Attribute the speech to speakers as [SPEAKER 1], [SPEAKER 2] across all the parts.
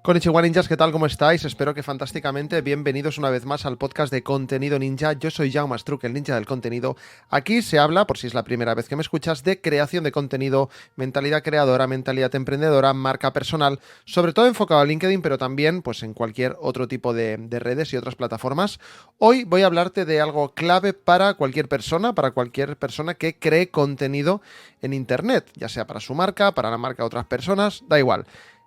[SPEAKER 1] Konnichiwa ninjas, ¿qué tal? ¿Cómo estáis? Espero que fantásticamente. Bienvenidos una vez más al podcast de Contenido Ninja. Yo soy Jaume Astruc, el ninja del contenido. Aquí se habla, por si es la primera vez que me escuchas, de creación de contenido, mentalidad creadora, mentalidad emprendedora, marca personal, sobre todo enfocado a LinkedIn, pero también pues, en cualquier otro tipo de redes y otras plataformas. Hoy voy a hablarte de algo clave para cualquier persona que cree contenido en Internet, ya sea para su marca, para la marca de otras personas, da igual.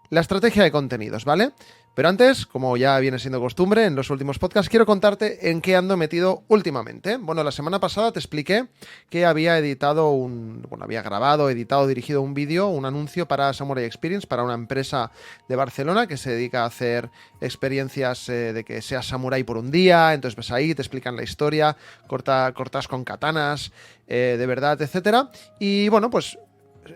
[SPEAKER 1] La estrategia de contenidos, ¿vale? Pero antes, como ya viene siendo costumbre en los últimos podcasts, quiero contarte en qué ando metido últimamente. Bueno, la semana pasada te expliqué que había había grabado, editado, dirigido un vídeo, un anuncio para Samurai Experience, para una empresa de Barcelona que se dedica a hacer experiencias de que seas samurái por un día. Entonces, pues ahí te explican la historia, cortas con katanas, de verdad, etcétera. Y bueno, pues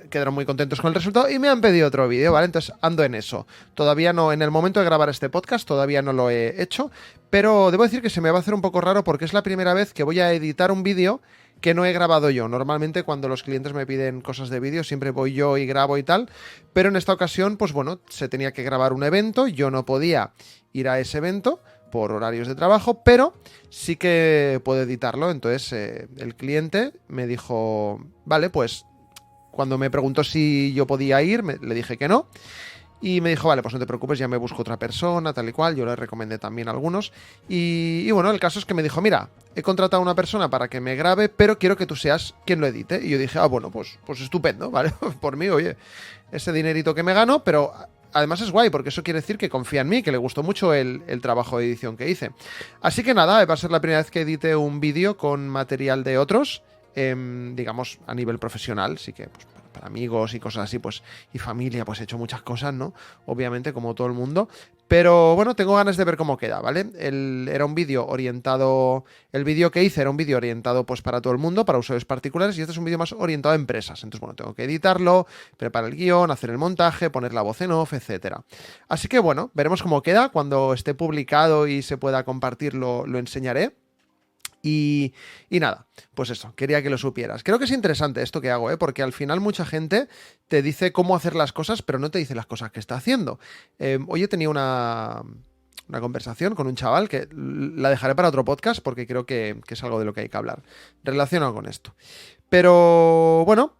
[SPEAKER 1] quedaron muy contentos con el resultado y me han pedido otro vídeo, ¿vale? Entonces ando en eso. Todavía no, en el momento de grabar este podcast, todavía no lo he hecho, pero debo decir que se me va a hacer un poco raro porque es la primera vez que voy a editar un vídeo que no he grabado yo. Normalmente cuando los clientes me piden cosas de vídeo siempre voy yo y grabo y tal, pero en esta ocasión, pues bueno, se tenía que grabar un evento, yo no podía ir a ese evento por horarios de trabajo, pero sí que puedo editarlo. Entonces el cliente me dijo, vale, pues cuando me preguntó si yo podía ir, le dije que no. Y me dijo, vale, pues no te preocupes, ya me busco otra persona, tal y cual. Yo le recomendé también a algunos. Y bueno, el caso es que me dijo, mira, he contratado a una persona para que me grabe, pero quiero que tú seas quien lo edite. Y yo dije, bueno, pues estupendo, ¿vale? Por mí, oye, ese dinerito que me gano, pero además es guay, porque eso quiere decir que confía en mí, que le gustó mucho el trabajo de edición que hice. Así que nada, va a ser la primera vez que edite un vídeo con material de otros. Digamos, a nivel profesional, sí que pues, para amigos y cosas así, pues, y familia, pues he hecho muchas cosas, ¿no? Obviamente, como todo el mundo. Pero bueno, tengo ganas de ver cómo queda, ¿vale? Era un vídeo orientado. El vídeo que hice era un vídeo orientado, pues, para todo el mundo, para usuarios particulares, y este es un vídeo más orientado a empresas. Entonces, bueno, tengo que editarlo, preparar el guión, hacer el montaje, poner la voz en off, etcétera. Así que bueno, veremos cómo queda. Cuando esté publicado y se pueda compartir, lo enseñaré. Y nada, pues eso, quería que lo supieras. Creo que es interesante esto que hago, porque al final mucha gente te dice cómo hacer las cosas, pero no te dice las cosas que está haciendo. Hoy he tenido una conversación con un chaval que la dejaré para otro podcast porque creo que es algo de lo que hay que hablar relacionado con esto. Pero bueno,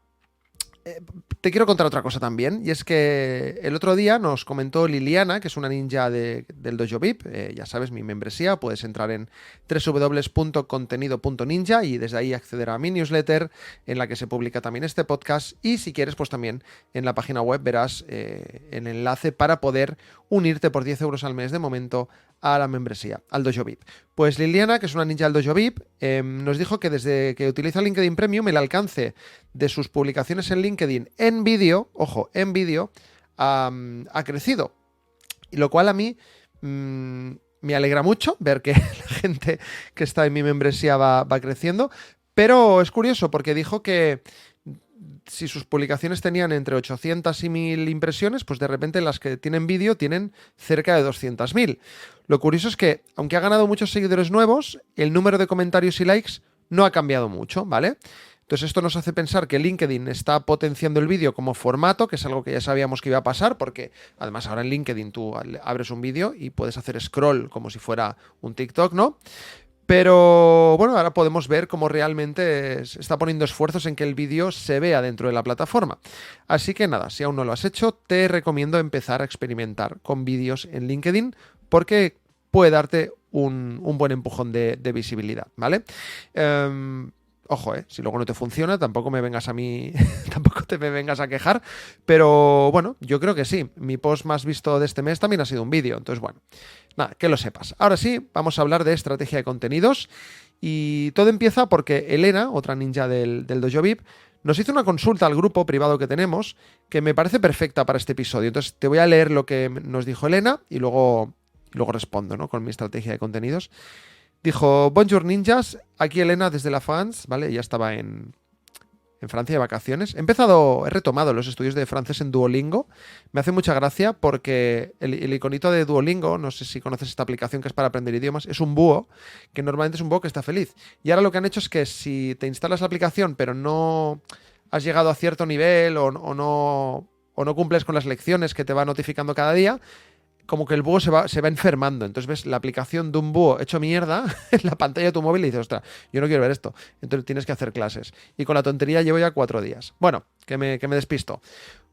[SPEAKER 1] te quiero contar otra cosa también, y es que el otro día nos comentó Liliana, que es una ninja del Dojo VIP, ya sabes, mi membresía. Puedes entrar en www.contenido.ninja y desde ahí acceder a mi newsletter, en la que se publica también este podcast, y si quieres, pues también en la página web verás el enlace para poder unirte por 10 euros al mes de momento a la membresía, al Dojo VIP. Pues Liliana, que es una ninja del Dojo VIP, nos dijo que desde que utiliza LinkedIn Premium, el alcance de sus publicaciones en LinkedIn en vídeo, ojo, en vídeo, ha crecido. Y lo cual a mí me alegra mucho ver que la gente que está en mi membresía va creciendo. Pero es curioso porque dijo que si sus publicaciones tenían entre 800 y 1000 impresiones, pues de repente las que tienen vídeo tienen cerca de 200.000. Lo curioso es que, aunque ha ganado muchos seguidores nuevos, el número de comentarios y likes no ha cambiado mucho, ¿vale? Entonces esto nos hace pensar que LinkedIn está potenciando el vídeo como formato, que es algo que ya sabíamos que iba a pasar, porque además ahora en LinkedIn tú abres un vídeo y puedes hacer scroll como si fuera un TikTok, ¿no? Pero bueno, ahora podemos ver cómo realmente se está poniendo esfuerzos en que el vídeo se vea dentro de la plataforma. Así que nada, si aún no lo has hecho, te recomiendo empezar a experimentar con vídeos en LinkedIn, porque puede darte un buen empujón de visibilidad, ¿vale? Ojo, si luego no te funciona, tampoco me vengas a mí, tampoco te me vengas a quejar, pero bueno, yo creo que sí. Mi post más visto de este mes también ha sido un vídeo, entonces bueno, nada, que lo sepas. Ahora sí, vamos a hablar de estrategia de contenidos, y todo empieza porque Elena, otra ninja del Dojo VIP, nos hizo una consulta al grupo privado que tenemos, que me parece perfecta para este episodio. Entonces te voy a leer lo que nos dijo Elena y luego respondo, ¿no?, con mi estrategia de contenidos. Dijo: Bonjour ninjas, aquí Elena desde la France, ¿vale? Ella estaba en Francia de vacaciones. He retomado los estudios de francés en Duolingo. Me hace mucha gracia porque el iconito de Duolingo, no sé si conoces esta aplicación que es para aprender idiomas, es un búho, que normalmente es un búho que está feliz. Y ahora lo que han hecho es que si te instalas la aplicación pero no has llegado a cierto nivel o no cumples con las lecciones que te va notificando cada día, como que el búho se va enfermando. Entonces ves la aplicación de un búho hecho mierda en la pantalla de tu móvil y dices, ostras, yo no quiero ver esto. Entonces tienes que hacer clases. Y con la tontería llevo ya 4 días. Bueno, que me despisto.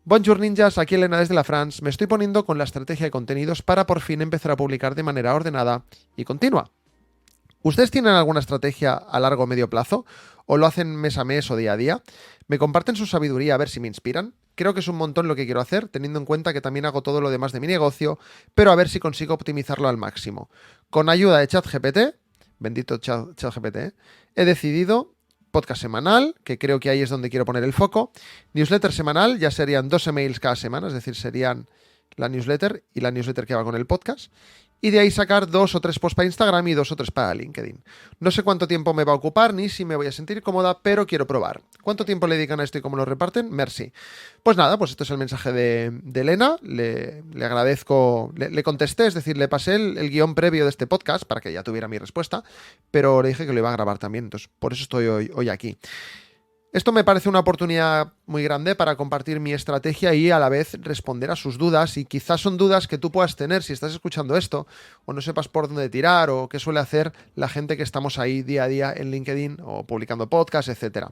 [SPEAKER 1] Bonjour ninjas, aquí Elena desde la France. Me estoy poniendo con la estrategia de contenidos para por fin empezar a publicar de manera ordenada y continua. ¿Ustedes tienen alguna estrategia a largo o medio plazo? ¿O lo hacen mes a mes o día a día? ¿Me comparten su sabiduría a ver si me inspiran? Creo que es un montón lo que quiero hacer, teniendo en cuenta que también hago todo lo demás de mi negocio, pero a ver si consigo optimizarlo al máximo. Con ayuda de ChatGPT, bendito ChatGPT, he decidido podcast semanal, que creo que ahí es donde quiero poner el foco, newsletter semanal, ya serían 2 emails cada semana, es decir, serían la newsletter y la newsletter que va con el podcast, y de ahí sacar 2 o 3 posts para Instagram y 2 o 3 para LinkedIn. No sé cuánto tiempo me va a ocupar ni si me voy a sentir cómoda, pero quiero probar. ¿Cuánto tiempo le dedican a esto y cómo lo reparten? Merci. Pues nada, pues esto es el mensaje de Elena. Le agradezco, le contesté, es decir, le pasé el guión previo de este podcast para que ya tuviera mi respuesta, pero le dije que lo iba a grabar también, entonces por eso estoy hoy aquí. Esto me parece una oportunidad muy grande para compartir mi estrategia y a la vez responder a sus dudas, y quizás son dudas que tú puedas tener si estás escuchando esto o no sepas por dónde tirar o qué suele hacer la gente que estamos ahí día a día en LinkedIn o publicando podcasts, etc.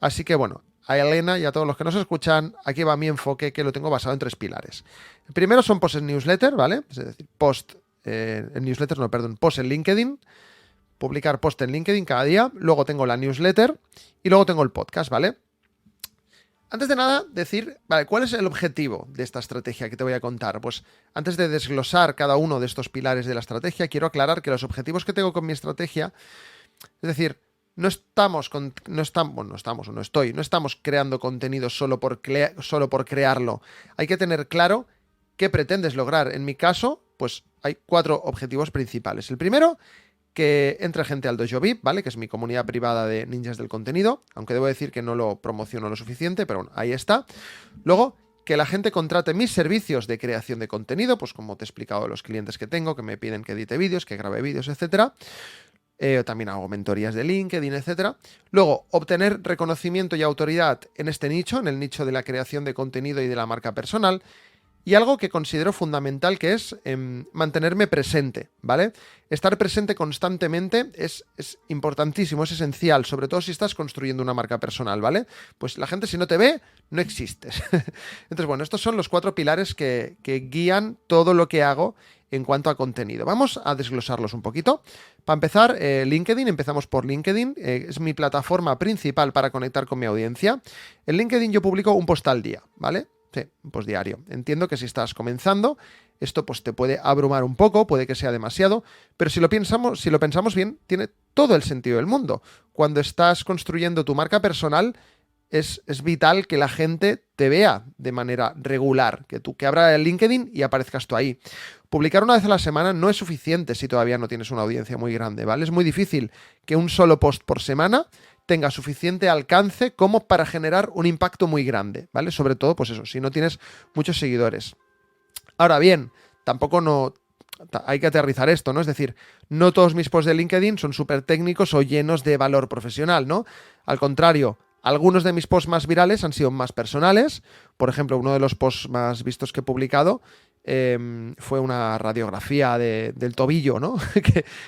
[SPEAKER 1] Así que bueno, a Elena y a todos los que nos escuchan, aquí va mi enfoque, que lo tengo basado en 3 pilares. El primero son posts en newsletter, ¿vale? Es decir, post en LinkedIn. Publicar post en LinkedIn cada día, luego tengo la newsletter y luego tengo el podcast, ¿vale? Antes de nada, decir, vale, ¿cuál es el objetivo de esta estrategia que te voy a contar? Pues antes de desglosar cada uno de estos pilares de la estrategia, quiero aclarar que los objetivos que tengo con mi estrategia, es decir, no estamos creando contenido solo por crearlo. Hay que tener claro qué pretendes lograr. En mi caso, pues hay 4 objetivos principales. El primero, que entre gente al Dojo VIP, ¿vale? Que es mi comunidad privada de ninjas del contenido, aunque debo decir que no lo promociono lo suficiente, pero bueno, ahí está. Luego, que la gente contrate mis servicios de creación de contenido, pues como te he explicado, los clientes que tengo, que me piden que edite vídeos, que grabe vídeos, etcétera. También hago mentorías de LinkedIn, etcétera. Luego, obtener reconocimiento y autoridad en este nicho, en el nicho de la creación de contenido y de la marca personal. Y algo que considero fundamental, que es mantenerme presente, ¿vale? Estar presente constantemente es importantísimo, es esencial, sobre todo si estás construyendo una marca personal, ¿vale? Pues la gente, si no te ve, no existes. Entonces, bueno, estos son los 4 pilares que guían todo lo que hago en cuanto a contenido. Vamos a desglosarlos un poquito. Para empezar, LinkedIn, empezamos por LinkedIn. Es mi plataforma principal para conectar con mi audiencia. En LinkedIn yo publico un post al día, ¿vale? Sí, un post diario. Entiendo que si estás comenzando, esto pues te puede abrumar un poco, puede que sea demasiado, pero si lo pensamos bien, tiene todo el sentido del mundo. Cuando estás construyendo tu marca personal, es vital que la gente te vea de manera regular, que abra el LinkedIn y aparezcas tú ahí. Publicar una vez a la semana no es suficiente si todavía no tienes una audiencia muy grande, ¿vale? Es muy difícil que un solo post por semana tenga suficiente alcance como para generar un impacto muy grande, ¿vale? Sobre todo, pues eso, si no tienes muchos seguidores. Ahora bien, tampoco hay que aterrizar esto, ¿no? Es decir, no todos mis posts de LinkedIn son súper técnicos o llenos de valor profesional, ¿no? Al contrario, algunos de mis posts más virales han sido más personales. Por ejemplo, uno de los posts más vistos que he publicado fue una radiografía del tobillo, ¿no?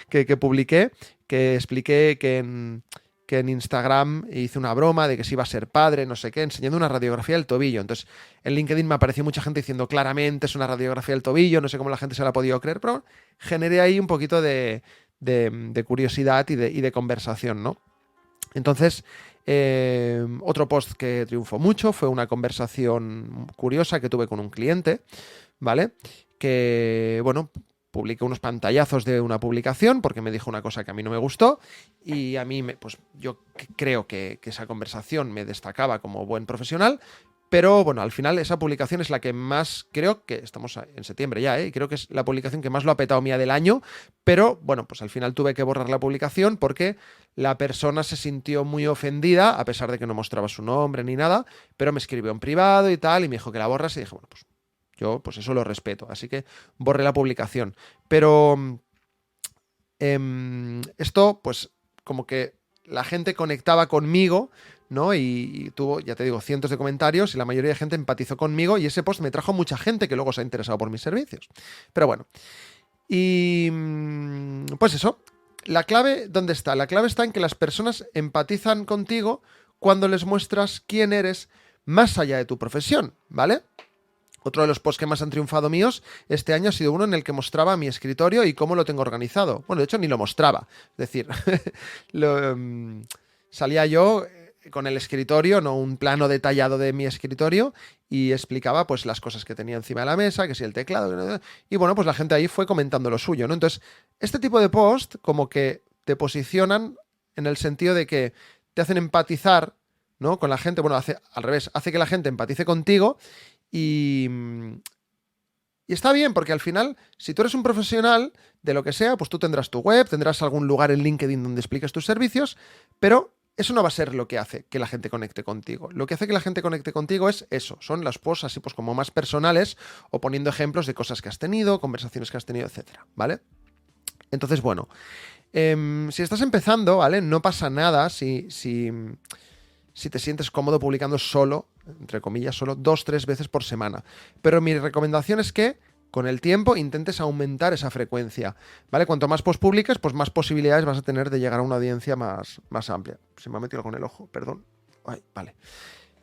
[SPEAKER 1] que publiqué, que expliqué que en Instagram hice una broma de que si iba a ser padre, no sé qué, enseñando una radiografía del tobillo. Entonces, en LinkedIn me apareció mucha gente diciendo claramente es una radiografía del tobillo, no sé cómo la gente se la ha podido creer, pero generé ahí un poquito de curiosidad y de conversación, ¿no? Entonces, otro post que triunfó mucho fue una conversación curiosa que tuve con un cliente, ¿vale? Que, bueno, publiqué unos pantallazos de una publicación porque me dijo una cosa que a mí no me gustó y a mí, pues yo creo que esa conversación me destacaba como buen profesional, pero bueno, al final esa publicación es la que más, creo que estamos en septiembre ya, y creo que es la publicación que más lo ha petado mía del año, pero bueno, pues al final tuve que borrar la publicación porque la persona se sintió muy ofendida, a pesar de que no mostraba su nombre ni nada, pero me escribió en privado y tal, y me dijo que la borras y dije, bueno, pues yo pues eso lo respeto, así que borré la publicación. Pero esto, pues como que la gente conectaba conmigo, ¿no? Y tuvo, ya te digo, cientos de comentarios y la mayoría de gente empatizó conmigo y ese post me trajo mucha gente que luego se ha interesado por mis servicios. Pero bueno, y pues eso, la clave, ¿dónde está? La clave está en que las personas empatizan contigo cuando les muestras quién eres más allá de tu profesión, ¿vale? Otro de los posts que más han triunfado míos este año ha sido uno en el que mostraba mi escritorio y cómo lo tengo organizado. Bueno, de hecho ni lo mostraba. Es decir, salía yo con el escritorio, no un plano detallado de mi escritorio, y explicaba pues las cosas que tenía encima de la mesa, que si el teclado, y bueno, pues la gente ahí fue comentando lo suyo, ¿no? Entonces, este tipo de post como que te posicionan en el sentido de que te hacen empatizar, ¿no? Con la gente, bueno, hace al revés, hace que la gente empatice contigo y está bien, porque al final, si tú eres un profesional de lo que sea, pues tú tendrás tu web, tendrás algún lugar en LinkedIn donde expliques tus servicios, pero eso no va a ser lo que hace que la gente conecte contigo. Lo que hace que la gente conecte contigo es eso, son las posts así pues como más personales o poniendo ejemplos de cosas que has tenido, conversaciones que has tenido, etcétera, ¿vale? Entonces, bueno, si estás empezando, ¿vale? No pasa nada si te sientes cómodo publicando solo, entre comillas, solo 2-3 veces por semana. Pero mi recomendación es que con el tiempo intentes aumentar esa frecuencia, ¿vale? Cuanto más post publiques, pues más posibilidades vas a tener de llegar a una audiencia más amplia. Se me ha metido algo en el ojo, perdón. Ay, vale.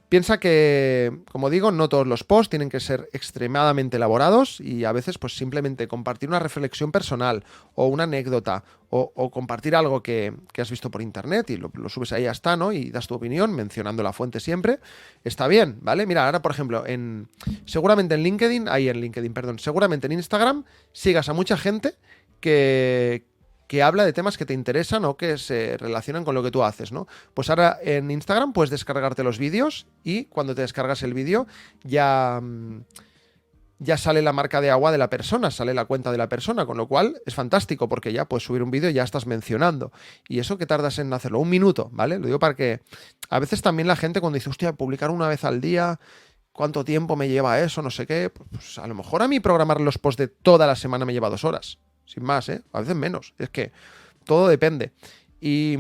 [SPEAKER 1] Piensa que, como digo, no todos los posts tienen que ser extremadamente elaborados y a veces pues simplemente compartir una reflexión personal o una anécdota o compartir algo que has visto por internet y lo subes ahí, ya está, ¿no? Y das tu opinión mencionando la fuente siempre. Está bien, ¿vale? Mira, ahora por ejemplo, seguramente en seguramente en Instagram sigas a mucha gente que habla de temas que te interesan o que se relacionan con lo que tú haces, ¿no? Pues ahora en Instagram puedes descargarte los vídeos y cuando te descargas el vídeo ya sale la marca de agua de la persona, sale la cuenta de la persona, con lo cual es fantástico porque ya puedes subir un vídeo y ya estás mencionando. Y eso que tardas en hacerlo, 1 minuto, ¿vale? Lo digo para que a veces también la gente cuando dice, hostia, publicar una vez al día, ¿cuánto tiempo me lleva eso? No sé qué. Pues a lo mejor a mí programar los posts de toda la semana me lleva 2 horas. Sin más, ¿eh? A veces menos. Es que todo depende. Y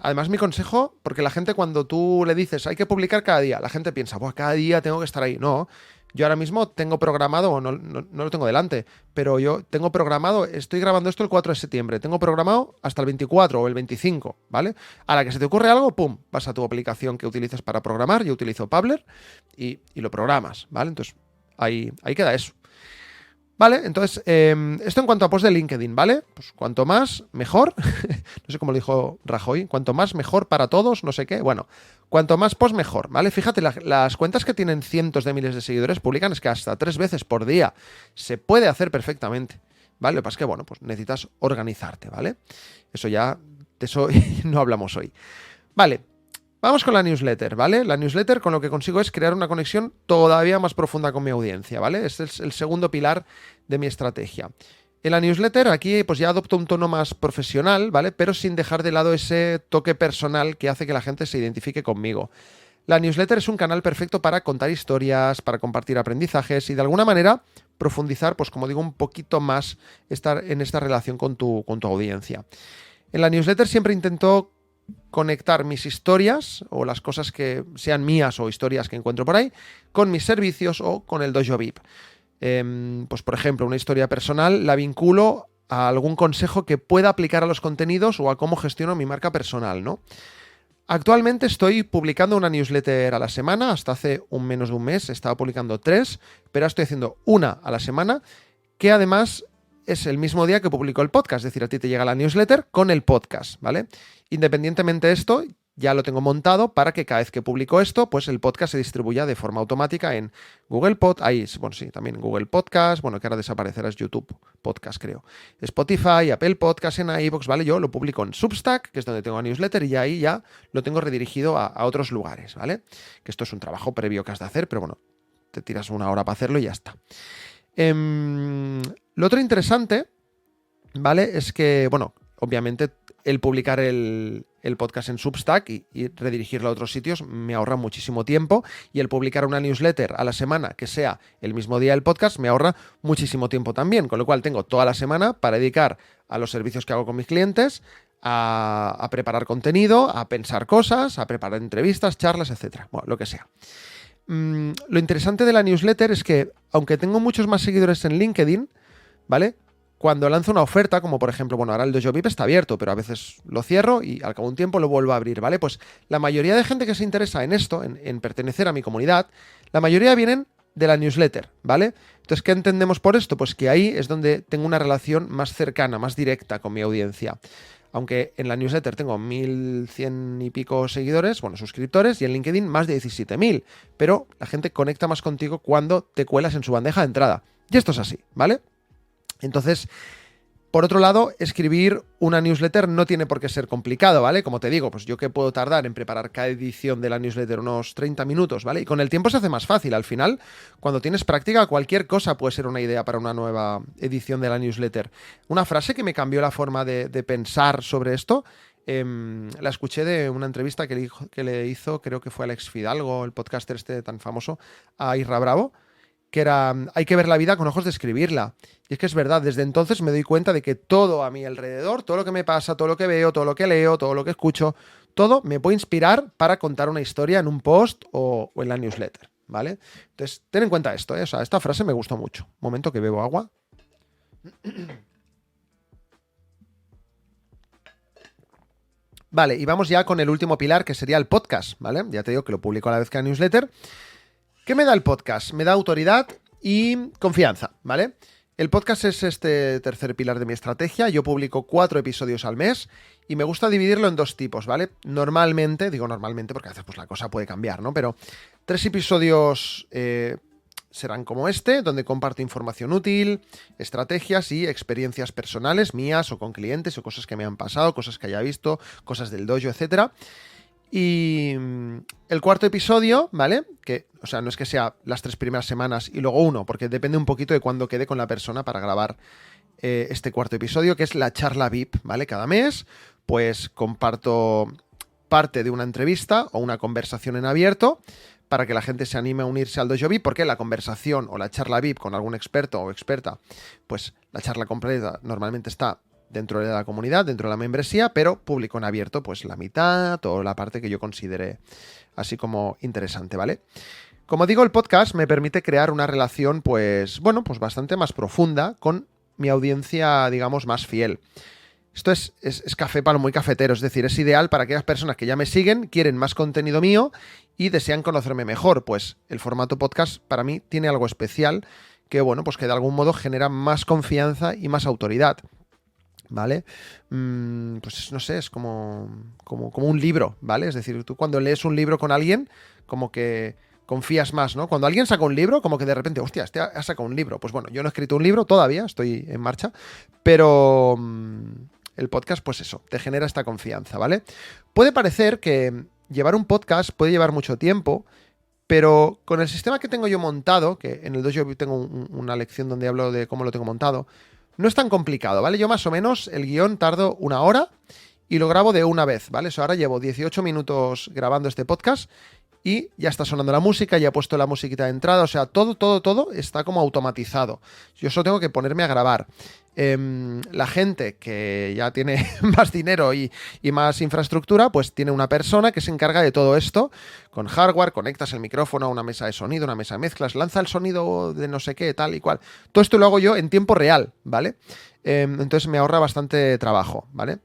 [SPEAKER 1] además mi consejo, porque la gente cuando tú le dices hay que publicar cada día, la gente piensa, buah, cada día tengo que estar ahí. No, yo ahora mismo tengo programado, no lo tengo delante, pero yo tengo programado, estoy grabando esto el 4 de septiembre, tengo programado hasta el 24 o el 25, ¿vale? A la que se te ocurre algo, pum, vas a tu aplicación que utilizas para programar, yo utilizo Pabler y lo programas, ¿vale? Entonces ahí queda eso. Vale, entonces, esto en cuanto a post de LinkedIn, ¿vale? Pues cuanto más, mejor. No sé cómo lo dijo Rajoy. Cuanto más, mejor para todos, no sé qué. Bueno, cuanto más post, mejor, ¿vale? Fíjate, las cuentas que tienen cientos de miles de seguidores publican es que hasta 3 veces por día. Se puede hacer perfectamente, ¿vale? Lo que pasa es que, bueno, pues necesitas organizarte, ¿vale? Eso ya, de eso no hablamos hoy. Vale. Vamos con la newsletter, ¿vale? La newsletter con lo que consigo es crear una conexión todavía más profunda con mi audiencia, ¿vale? Este es el segundo pilar de mi estrategia. En la newsletter aquí pues ya adopto un tono más profesional, ¿vale? Pero sin dejar de lado ese toque personal que hace que la gente se identifique conmigo. La newsletter es un canal perfecto para contar historias, para compartir aprendizajes y de alguna manera profundizar, pues como digo, un poquito más estar en esta relación con tu audiencia. En la newsletter siempre intento conectar mis historias o las cosas que sean mías o historias que encuentro por ahí con mis servicios o con el Dojo VIP. Pues por ejemplo, una historia personal la vinculo a algún consejo que pueda aplicar a los contenidos o a cómo gestiono mi marca personal, ¿no? Actualmente estoy publicando una newsletter a la semana, hasta hace menos de un mes estaba publicando 3, pero ahora estoy haciendo una a la semana, que además es el mismo día que publico el podcast, es decir, a ti te llega la newsletter con el podcast, ¿vale? Independientemente de esto, ya lo tengo montado para que cada vez que publico esto, pues el podcast se distribuya de forma automática en Google también en Google Podcast, bueno, que ahora desaparecerá es YouTube Podcast, creo. Spotify, Apple Podcast, en iVoox, ¿vale? Yo lo publico en Substack, que es donde tengo la newsletter, y ahí ya lo tengo redirigido a otros lugares, ¿vale? Que esto es un trabajo previo que has de hacer, pero bueno, te tiras 1 hora para hacerlo y ya está. Lo otro interesante, ¿vale? Es que, bueno, obviamente el publicar el podcast en Substack y redirigirlo a otros sitios me ahorra muchísimo tiempo, y el publicar una newsletter a la semana que sea el mismo día del podcast me ahorra muchísimo tiempo también, con lo cual tengo toda la semana para dedicar a los servicios que hago con mis clientes, a preparar contenido, a pensar cosas, a preparar entrevistas, charlas, etcétera. Bueno, lo que sea. Lo interesante de la newsletter es que, aunque tengo muchos más seguidores en LinkedIn, ¿vale? Cuando lanzo una oferta, como por ejemplo, bueno, ahora el Dojo VIP está abierto, pero a veces lo cierro y al cabo de un tiempo lo vuelvo a abrir, ¿vale? Pues la mayoría de gente que se interesa en esto, en pertenecer a mi comunidad, la mayoría vienen de la newsletter, ¿vale? Entonces, ¿qué entendemos por esto? Pues que ahí es donde tengo una relación más cercana, más directa con mi audiencia. Aunque en la newsletter tengo 1.100 y pico seguidores, bueno, suscriptores, y en LinkedIn más de 17.000. Pero la gente conecta más contigo cuando te cuelas en su bandeja de entrada. Y esto es así, ¿vale? Entonces, por otro lado, escribir una newsletter no tiene por qué ser complicado, ¿vale? Como te digo, pues yo que puedo tardar en preparar cada edición de la newsletter unos 30 minutos, ¿vale? Y con el tiempo se hace más fácil. Al final, cuando tienes práctica, cualquier cosa puede ser una idea para una nueva edición de la newsletter. Una frase que me cambió la forma de pensar sobre esto, la escuché de una entrevista que le hizo, creo que fue Alex Fidalgo, el podcaster este tan famoso, a Isra Bravo, que era, hay que ver la vida con ojos de escribirla. Y es que es verdad, desde entonces me doy cuenta de que todo a mi alrededor, todo lo que me pasa, todo lo que veo, todo lo que leo, todo lo que escucho, todo me puede inspirar para contar una historia en un post o en la newsletter, ¿vale? Entonces, ten en cuenta esto, ¿eh? O sea, esta frase me gustó mucho. Momento que bebo agua. Vale, y vamos ya con el último pilar, que sería el podcast, ¿vale? Ya te digo que lo publico a la vez que la newsletter. ¿Qué me da el podcast? Me da autoridad y confianza, ¿vale? El podcast es este tercer pilar de mi estrategia. Yo publico 4 episodios al mes y me gusta dividirlo en 2 tipos, ¿vale? Normalmente, digo normalmente porque a veces pues, la cosa puede cambiar, ¿no? Pero 3 episodios serán como este, donde comparto información útil, estrategias y experiencias personales mías o con clientes o cosas que me han pasado, cosas que haya visto, cosas del dojo, etcétera. Y el cuarto episodio, ¿vale? Que, o sea, no es que sea las 3 primeras semanas y luego uno, porque depende un poquito de cuándo quede con la persona para grabar este cuarto episodio, que es la charla VIP, ¿vale? Cada mes, pues comparto parte de una entrevista o una conversación en abierto para que la gente se anime a unirse al Dojo VIP, porque la conversación o la charla VIP con algún experto o experta, pues la charla completa normalmente está dentro de la comunidad, dentro de la membresía, pero público en abierto, pues la mitad o la parte que yo considere así como interesante, ¿vale? Como digo, el podcast me permite crear una relación, pues, bueno, pues bastante más profunda con mi audiencia, digamos, más fiel. Esto es café para muy cafetero, es decir, es ideal para aquellas personas que ya me siguen, quieren más contenido mío y desean conocerme mejor. Pues el formato podcast para mí tiene algo especial que, bueno, pues que de algún modo genera más confianza y más autoridad. ¿Vale? Pues no sé, es como un libro, ¿vale? Es decir, tú cuando lees un libro con alguien, como que confías más, ¿no? Cuando alguien saca un libro, como que de repente, hostia, este ha sacado un libro. Pues bueno, yo no he escrito un libro todavía, estoy en marcha, pero el podcast, pues eso, te genera esta confianza, ¿vale? Puede parecer que llevar un podcast puede llevar mucho tiempo, pero con el sistema que tengo yo montado, que en el dojo tengo una lección donde hablo de cómo lo tengo montado, no es tan complicado, ¿vale? Yo más o menos el guión tardo 1 hora y lo grabo de una vez, ¿vale? Eso ahora llevo 18 minutos grabando este podcast y ya está sonando la música, ya he puesto la musiquita de entrada, o sea, todo está como automatizado. Yo solo tengo que ponerme a grabar. La gente que ya tiene más dinero y más infraestructura, pues tiene una persona que se encarga de todo esto con hardware, conectas el micrófono a una mesa de sonido, una mesa de mezclas, lanza el sonido de no sé qué, tal y cual. Todo esto lo hago yo en tiempo real, ¿vale? Entonces me ahorra bastante trabajo, ¿vale?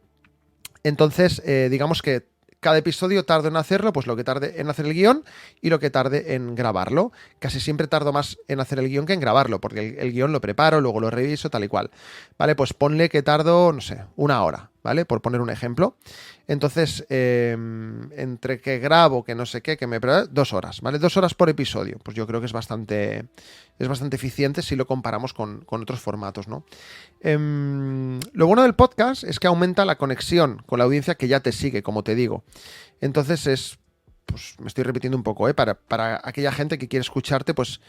[SPEAKER 1] Entonces, digamos que cada episodio tardo en hacerlo, pues lo que tarde en hacer el guión y lo que tarde en grabarlo. Casi siempre tardo más en hacer el guión que en grabarlo, porque el guión lo preparo, luego lo reviso, tal y cual. Vale, pues ponle que tardo, no sé, 1 hora, ¿vale? Por poner un ejemplo. Entonces, entre que grabo, que no sé qué, que me... 2 horas, ¿vale? 2 horas por episodio. Pues yo creo que es bastante eficiente si lo comparamos con otros formatos, ¿no? Lo bueno del podcast es que aumenta la conexión con la audiencia que ya te sigue, como te digo. Entonces pues me estoy repitiendo un poco, para aquella gente que quiere escucharte, pues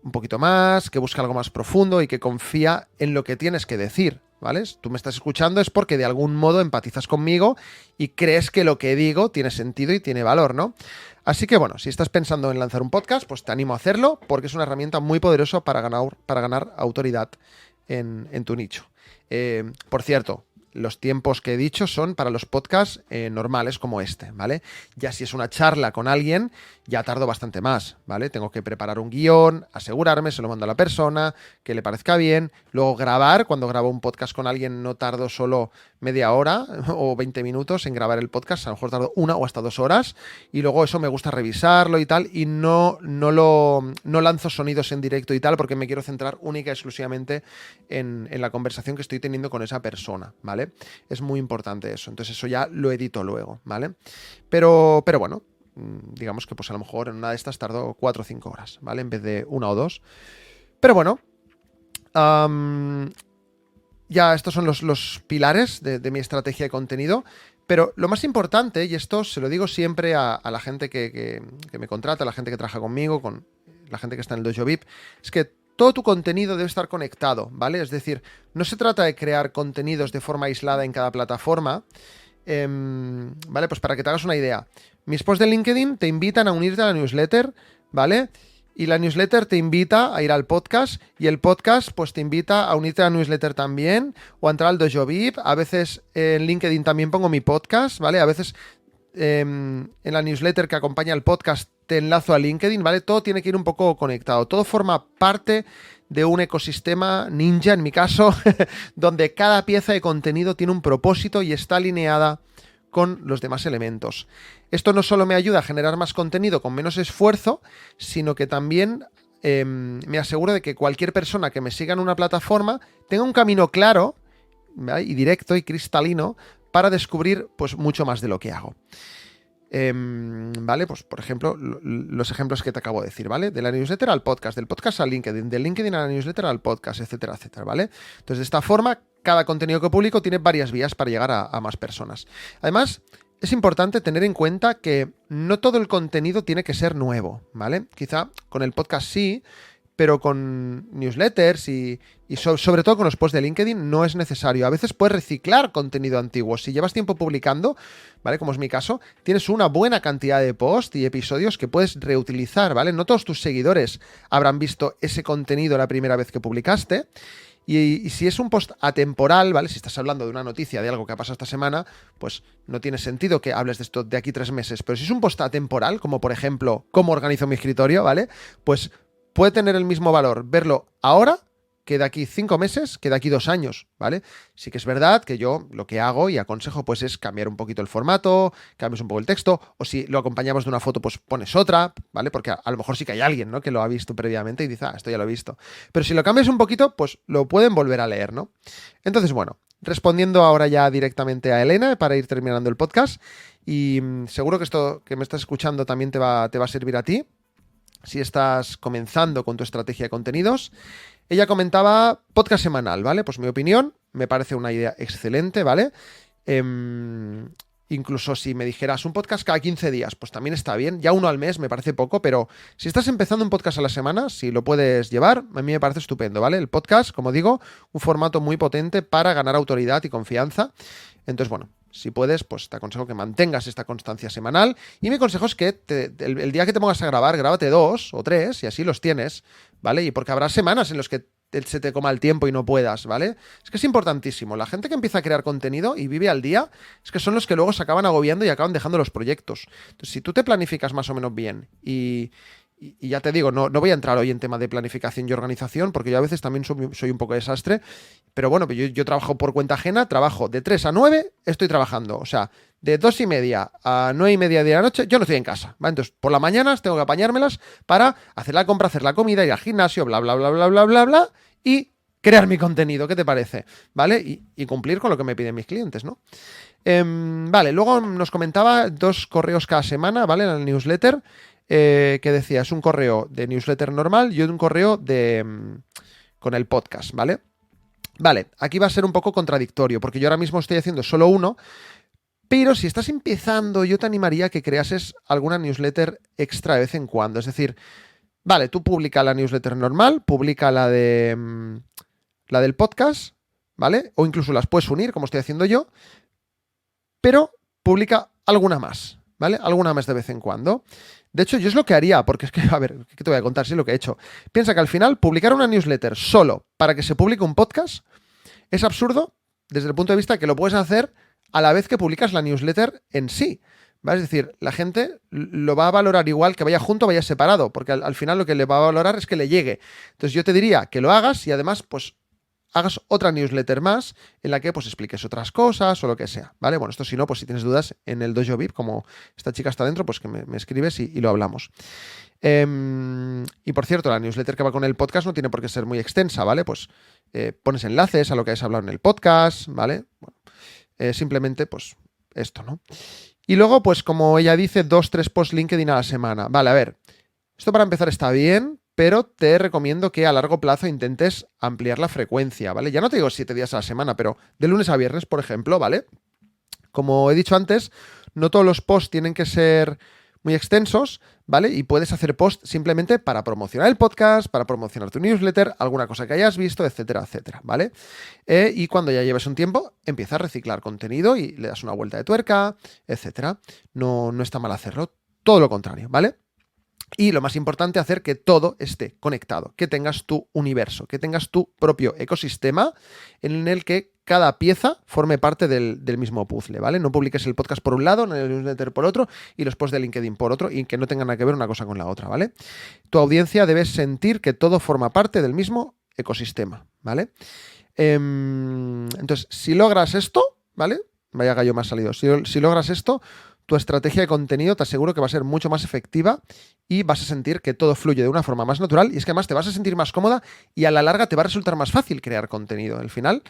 [SPEAKER 1] un poquito más, que busca algo más profundo y que confía en lo que tienes que decir, ¿vale? Tú me estás escuchando es porque de algún modo empatizas conmigo y crees que lo que digo tiene sentido y tiene valor, ¿no? Así que bueno, si estás pensando en lanzar un podcast, pues te animo a hacerlo porque es una herramienta muy poderosa para ganar autoridad en tu nicho. Por cierto, los tiempos que he dicho son para los podcasts normales como este, ¿vale? Ya si es una charla con alguien, ya tardo bastante más, ¿vale? Tengo que preparar un guión, asegurarme, se lo mando a la persona, que le parezca bien, luego grabar. Cuando grabo un podcast con alguien no tardo solo media hora o 20 minutos en grabar el podcast, a lo mejor tardo 1 o hasta 2 horas, y luego eso me gusta revisarlo y tal, y no lanzo sonidos en directo y tal, porque me quiero centrar única y exclusivamente en la conversación que estoy teniendo con esa persona, ¿vale? Es muy importante eso, entonces eso ya lo edito luego, ¿vale? Pero bueno, digamos que pues a lo mejor en una de estas tardo 4 o 5 horas, ¿vale? En vez de 1 o 2. Pero bueno, ya estos son los pilares de mi estrategia de contenido. Pero lo más importante, y esto se lo digo siempre a la gente que me contrata, a la gente que trabaja conmigo, con la gente que está en el Dojo VIP, es que todo tu contenido debe estar conectado, ¿vale? Es decir, no se trata de crear contenidos de forma aislada en cada plataforma, ¿vale? Pues para que te hagas una idea, mis posts de LinkedIn te invitan a unirte a la newsletter, ¿vale? Y la newsletter te invita a ir al podcast, y el podcast pues te invita a unirte a la newsletter también, o a entrar al Dojo VIP. A veces en LinkedIn también pongo mi podcast, ¿vale? A veces en la newsletter que acompaña al podcast te enlazo a LinkedIn, ¿vale? Todo tiene que ir un poco conectado. Todo forma parte de un ecosistema ninja, en mi caso, donde cada pieza de contenido tiene un propósito y está alineada con los demás elementos. Esto no solo me ayuda a generar más contenido con menos esfuerzo, sino que también me aseguro de que cualquier persona que me siga en una plataforma tenga un camino claro, ¿vale? Y directo y cristalino para descubrir pues mucho más de lo que hago. ¿Vale? Pues por ejemplo, los ejemplos que te acabo de decir, ¿vale? De la newsletter al podcast, del podcast al LinkedIn, del LinkedIn a la newsletter al podcast, etcétera, etcétera, ¿vale? Entonces, de esta forma, cada contenido que publico tiene varias vías para llegar a más personas. Además, es importante tener en cuenta que no todo el contenido tiene que ser nuevo, ¿vale? Quizá con el podcast sí, pero con newsletters y sobre todo con los posts de LinkedIn no es necesario. A veces puedes reciclar contenido antiguo. Si llevas tiempo publicando, ¿vale? Como es mi caso, tienes una buena cantidad de posts y episodios que puedes reutilizar, ¿vale? No todos tus seguidores habrán visto ese contenido la primera vez que publicaste. Y si es un post atemporal, ¿vale? Si estás hablando de una noticia, de algo que ha pasado esta semana, pues no tiene sentido que hables de esto de aquí 3 meses. Pero si es un post atemporal, como por ejemplo, cómo organizo mi escritorio, ¿vale? Pues puede tener el mismo valor verlo ahora que de aquí 5 meses, que de aquí 2 años, ¿vale? Sí que es verdad que yo lo que hago y aconsejo pues es cambiar un poquito el formato, cambias un poco el texto, o si lo acompañamos de una foto pues pones otra, ¿vale? Porque a lo mejor sí que hay alguien, ¿no? Que lo ha visto previamente y dice, esto ya lo he visto. Pero si lo cambias un poquito, pues lo pueden volver a leer, ¿no? Entonces, bueno, respondiendo ahora ya directamente a Elena para ir terminando el podcast, y seguro que esto que me estás escuchando también te va a servir a ti, si estás comenzando con tu estrategia de contenidos. Ella comentaba podcast semanal, ¿vale? Pues mi opinión, me parece una idea excelente, ¿vale? Incluso si me dijeras un podcast cada 15 días, pues también está bien. Ya uno al mes me parece poco, pero si estás empezando un podcast a la semana, si lo puedes llevar, a mí me parece estupendo, ¿vale? El podcast, como digo, un formato muy potente para ganar autoridad y confianza. Entonces, bueno, si puedes, pues te aconsejo que mantengas esta constancia semanal. Y mi consejo es que el día que te pongas a grabar, grábate 2 o 3 y así los tienes, ¿vale? Y porque habrá semanas en las que se te coma el tiempo y no puedas, ¿vale? Es que es importantísimo. La gente que empieza a crear contenido y vive al día, es que son los que luego se acaban agobiando y acaban dejando los proyectos. Entonces, si tú te planificas más o menos bien y ya te digo, no voy a entrar hoy en tema de planificación y organización, porque yo a veces también soy un poco desastre, pero bueno, yo trabajo por cuenta ajena, trabajo de 3 a 9, estoy trabajando, o sea, de 2:30 a 9:30 de la noche, yo no estoy en casa, ¿vale? Entonces, por las mañanas tengo que apañármelas para hacer la compra, hacer la comida, ir al gimnasio, bla, bla, bla, bla, bla, bla, bla, y crear mi contenido, ¿qué te parece? ¿Vale? Y cumplir con lo que me piden mis clientes, ¿no? Vale, luego nos comentaba 2 correos cada semana, ¿vale? En el newsletter, que decía, es un correo de newsletter normal y un correo con el podcast, ¿vale? Vale, aquí va a ser un poco contradictorio, porque yo ahora mismo estoy haciendo solo uno, pero si estás empezando, yo te animaría a que creases alguna newsletter extra de vez en cuando. Es decir, vale, tú publica la newsletter normal, publica la del podcast, ¿vale? O incluso las puedes unir, como estoy haciendo yo, pero publica alguna más, ¿vale? Alguna más de vez en cuando. De hecho, yo es lo que haría, porque es que, a ver, ¿qué te voy a contar? Sí, es lo que he hecho. Piensa que al final publicar una newsletter solo para que se publique un podcast es absurdo desde el punto de vista que lo puedes hacer a la vez que publicas la newsletter en sí. ¿Vale? Es decir, la gente lo va a valorar igual que vaya junto o vaya separado, porque al final lo que le va a valorar es que le llegue. Entonces yo te diría que lo hagas y además pues hagas otra newsletter más en la que pues expliques otras cosas o lo que sea, ¿vale? Bueno, esto si no, pues si tienes dudas en el Dojo VIP, como esta chica está dentro, pues que me escribes y lo hablamos. Y por cierto, la newsletter que va con el podcast no tiene por qué ser muy extensa, ¿vale? Pues pones enlaces a lo que has hablado en el podcast, ¿vale? Bueno, simplemente pues esto, ¿no? Y luego, pues como ella dice, 2-3 posts LinkedIn a la semana. Vale, a ver, esto para empezar está bien, pero te recomiendo que a largo plazo intentes ampliar la frecuencia, ¿vale? Ya no te digo 7 días a la semana, pero de lunes a viernes, por ejemplo, ¿vale? Como he dicho antes, no todos los posts tienen que ser muy extensos, ¿vale? Y puedes hacer posts simplemente para promocionar el podcast, para promocionar tu newsletter, alguna cosa que hayas visto, etcétera, etcétera, ¿vale? Y cuando ya lleves un tiempo, empieza a reciclar contenido y le das una vuelta de tuerca, etcétera. No está mal hacerlo, todo lo contrario, ¿vale? Y lo más importante, hacer que todo esté conectado, que tengas tu universo, que tengas tu propio ecosistema en el que cada pieza forme parte del mismo puzzle, ¿vale? No publiques el podcast por un lado, el newsletter por otro y los posts de LinkedIn por otro y que no tengan nada que ver una cosa con la otra, ¿vale? Tu audiencia debe sentir que todo forma parte del mismo ecosistema, ¿vale? Entonces, si logras esto, ¿vale? Vaya gallo me ha salido. Si logras esto, tu estrategia de contenido te aseguro que va a ser mucho más efectiva y vas a sentir que todo fluye de una forma más natural y es que además te vas a sentir más cómoda y a la larga te va a resultar más fácil crear contenido. Al final,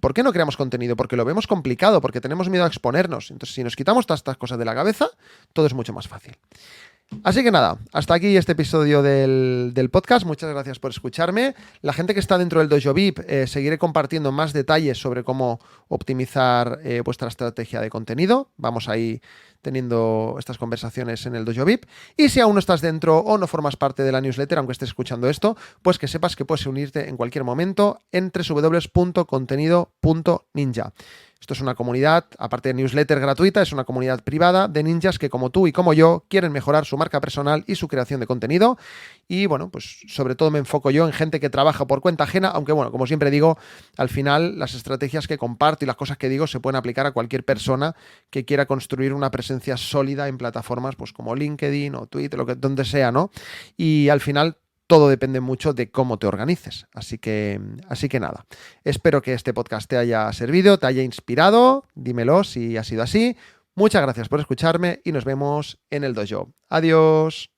[SPEAKER 1] ¿por qué no creamos contenido? Porque lo vemos complicado, porque tenemos miedo a exponernos. Entonces, si nos quitamos todas estas cosas de la cabeza, todo es mucho más fácil. Así que nada, hasta aquí este episodio del podcast. Muchas gracias por escucharme. La gente que está dentro del Dojo VIP, seguiré compartiendo más detalles sobre cómo optimizar vuestra estrategia de contenido. Vamos ahí teniendo estas conversaciones en el Dojo VIP. Y si aún no estás dentro o no formas parte de la newsletter, aunque estés escuchando esto, pues que sepas que puedes unirte en cualquier momento en www.contenido.ninja. Esto es una comunidad, aparte de newsletter gratuita, es una comunidad privada de ninjas que, como tú y como yo, quieren mejorar su marca personal y su creación de contenido. Y bueno, pues sobre todo me enfoco yo en gente que trabaja por cuenta ajena, aunque bueno, como siempre digo, al final las estrategias que comparto y las cosas que digo se pueden aplicar a cualquier persona que quiera construir una presencia sólida en plataformas pues como LinkedIn o Twitter, donde sea, ¿no? Y al final todo depende mucho de cómo te organices. Así que nada. Espero que este podcast te haya servido, te haya inspirado. Dímelo si ha sido así. Muchas gracias por escucharme y nos vemos en el dojo. Adiós.